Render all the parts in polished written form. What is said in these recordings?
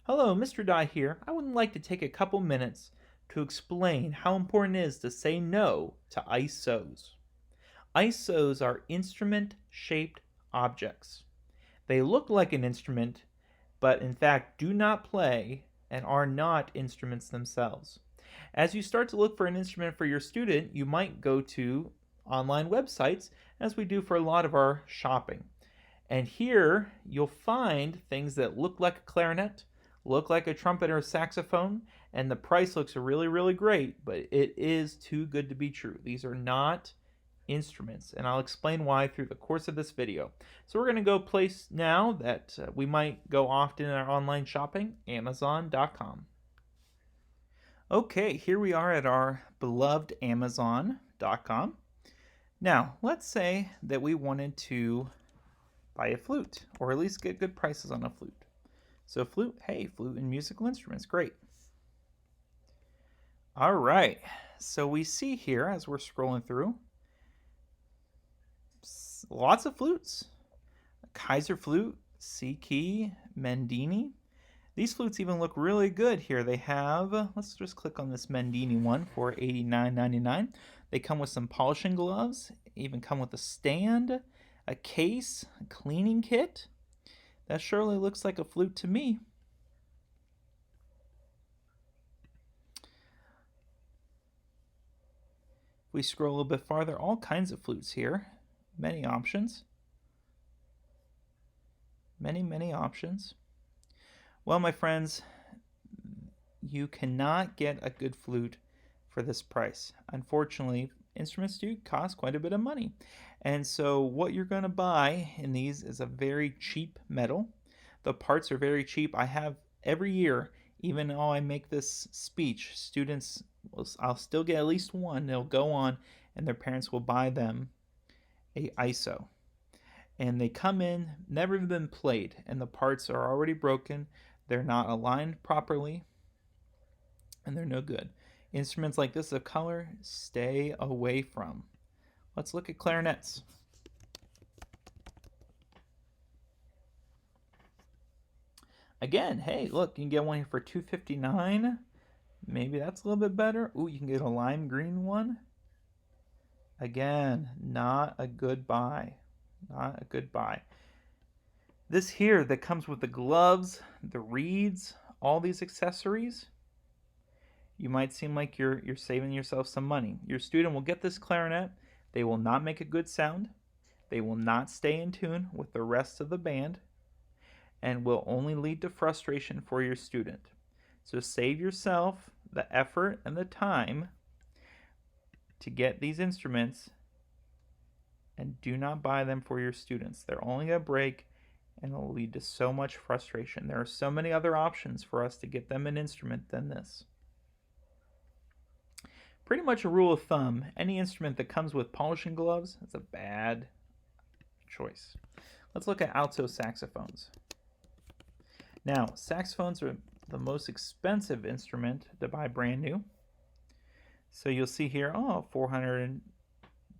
Hello, Mr. Dye here. I would like to take a couple minutes to explain how important it is to say no to ISOs. ISOs are instrument-shaped objects. They look like an instrument, but in fact do not play and are not instruments themselves. As you start to look for an instrument for your student, you might go to online websites, as we do for a lot of our shopping. And here you'll find things that look like a clarinet, look like a trumpet or a saxophone, and the price looks really, really great, but it is too good to be true. These are not instruments, and I'll explain why through the course of this video. So we're going to go place now that we might go often in our online shopping, Amazon.com. Okay, here we are at our beloved Amazon.com. Now, let's say that we wanted to buy a flute, or at least get good prices on a flute. So flute, hey, flute and musical instruments, great. All right, so we see here as we're scrolling through, lots of flutes. Kaiser flute, C-key, Mendini. These flutes even look really good here. They have, let's just click on this Mendini one for $89.99. They come with some polishing gloves, even come with a stand, a case, a cleaning kit. That surely looks like a flute to me. If we scroll a little bit farther, all kinds of flutes here. Many options. Many options. Well, my friends, you cannot get a good flute for this price. Unfortunately, instruments do cost quite a bit of money. And so what you're going to buy in these is a very cheap metal. The parts are very cheap. I have every year, even though I make this speech, students, I'll still get at least one. They'll go on and their parents will buy them a ISO. And they come in, never even been played, and the parts are already broken. They're not aligned properly, and they're no good. Instruments like this of color, stay away from. Let's look at clarinets. Again, hey, look, you can get one here for $259. Maybe that's a little bit better. Ooh, you can get a lime green one. Again, not a good buy. Not a good buy. This here that comes with the gloves, the reeds, all these accessories, you might seem like you're saving yourself some money. Your student will get this clarinet. They will not make a good sound. They will not stay in tune with the rest of the band and will only lead to frustration for your student. So save yourself the effort and the time to get these instruments and do not buy them for your students. They're only going to break and it will lead to so much frustration. There are so many other options for us to get them an instrument than this. Pretty much a rule of thumb, any instrument that comes with polishing gloves is a bad choice. Let's look at alto saxophones. Now, saxophones are the most expensive instrument to buy brand new. So you'll see here, oh, $400,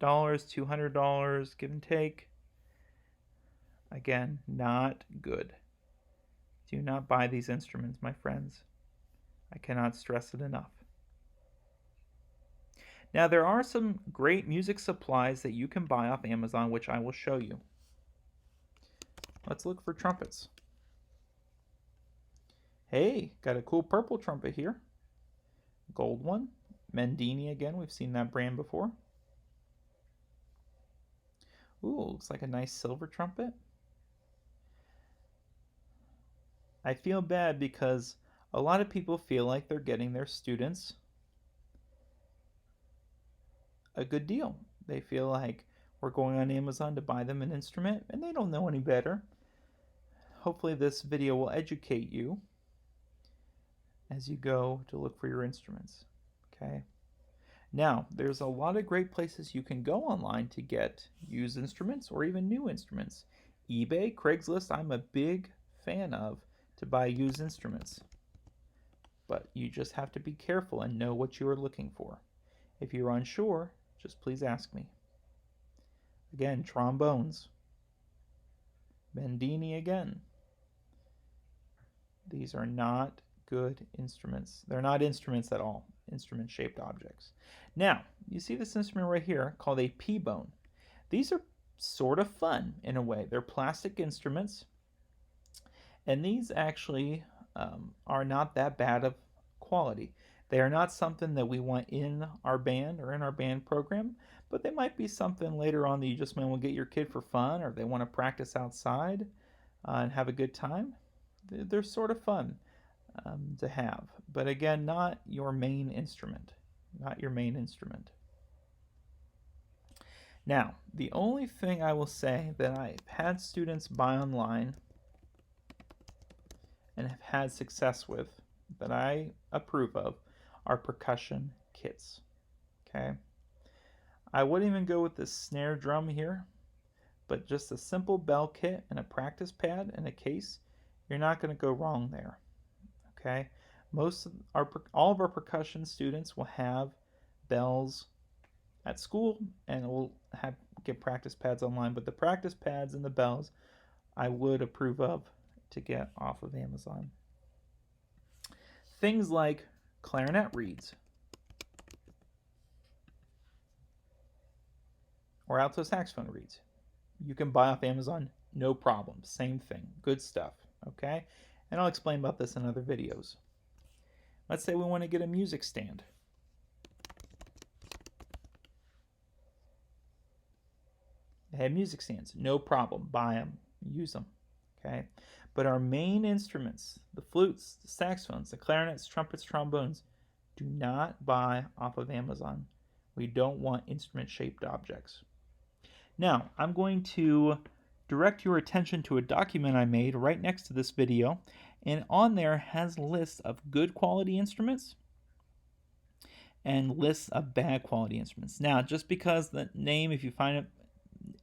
$200, give and take. Again, not good. Do not buy these instruments, my friends. I cannot stress it enough. Now, there are some great music supplies that you can buy off Amazon, which I will show you. Let's look for trumpets. Hey, got a cool purple trumpet here. Gold one. Mendini again, we've seen that brand before. Ooh, looks like a nice silver trumpet. I feel bad because a lot of people feel like they're getting their students a good deal. They feel like we're going on Amazon to buy them an instrument and they don't know any better. Hopefully this video will educate you as you go to look for your instruments. Okay. Now, there's a lot of great places you can go online to get used instruments or even new instruments. eBay, Craigslist, I'm a big fan of to buy used instruments. But you just have to be careful and know what you are looking for. If you're unsure, just please ask me. Again, trombones. Mendini again. These are not good instruments. They're not instruments at all, instrument-shaped objects. Now, you see this instrument right here called a P-bone. These are sort of fun in a way. They're plastic instruments, and these actually are not that bad of quality. They are not something that we want in our band or in our band program, but they might be something later on that you just might want to get your kid for fun, or they want to practice outside and have a good time. They're sort of fun to have, but again, not your main instrument. Not your main instrument. Now, the only thing I will say that I've had students buy online and have had success with, that I approve of, are percussion kits. Okay? I wouldn't even go with this snare drum here, but just a simple bell kit and a practice pad and a case, you're not going to go wrong there. Okay? All of our percussion students will have bells at school, and we'll get practice pads online, but the practice pads and the bells I would approve of to get off of Amazon. Things like clarinet reeds or alto saxophone reeds, you can buy off Amazon, no problem. Same thing, good stuff. Okay, and I'll explain about this in other videos. Let's say we want to get a music stand. They have music stands, no problem. Buy them, use them. Okay, but our main instruments, the flutes, the saxophones, the clarinets, trumpets, trombones, do not buy off of Amazon. We don't want instrument-shaped objects. Now, I'm going to direct your attention to a document I made right next to this video, and on there has lists of good quality instruments and lists of bad quality instruments. Now, just because the name, if you find it,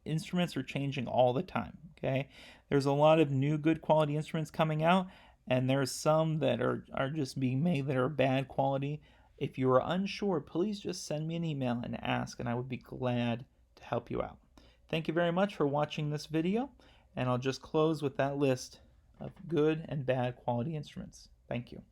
instruments are changing all the time. Okay, there's a lot of new good quality instruments coming out, and there's some that are just being made that are bad quality. If you are unsure, please just send me an email and ask, and I would be glad to help you out. Thank you very much for watching this video, and I'll just close with that list of good and bad quality instruments. Thank you.